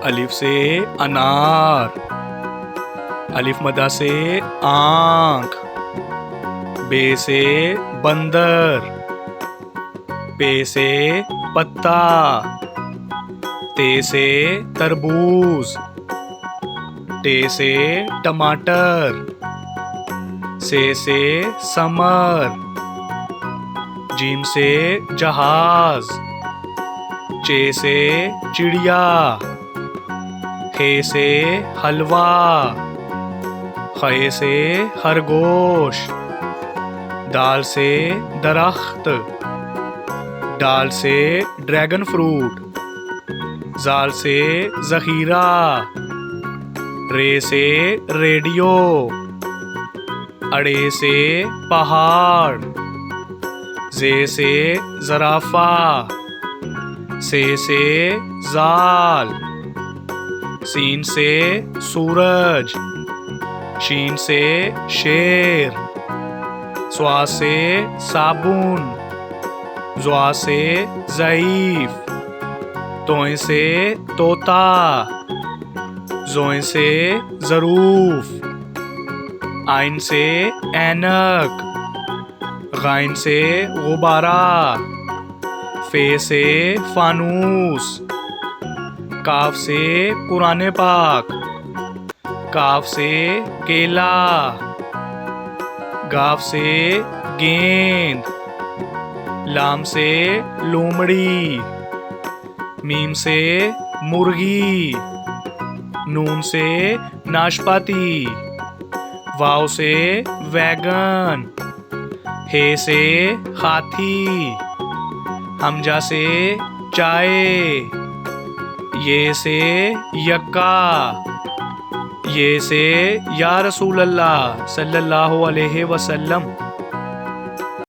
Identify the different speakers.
Speaker 1: अलिफ से अनार, अलिफ मदा से आँख, बे से बंदर, पे से पत्ता, ते से तरबूज, टे से टमाटर, से समर, जीम से जहाज, चे से चिड़िया, खे से हलवा, खे से खरगोश, दाल से दरख्त, डाल से ड्रैगन फ्रूट, जाल से जखीरा, रे से रेडियो, अड़े से पहाड़, जे से जराफा, से जाल, सीन से सूरज, शीन से शेर, स्वा से साबुन, ज़्वा से ज़ईफ, तोय से तोता, ज़ोय से ज़रूफ, आइन से ऐनक, गाइन से गुब्बारा, फे से फानूस, काफ से कुरान पाक, काफ से केला, गाफ से गेंद, लाम से लोमड़ी, मीम से मुर्गी, नून से नाशपाती, वाव से वैगन, हे से हाथी, हमजा से चाय, ये से यक्का, ये से या रसूल अल्लाह सल्लल्लाहु अलैहि वसल्लम।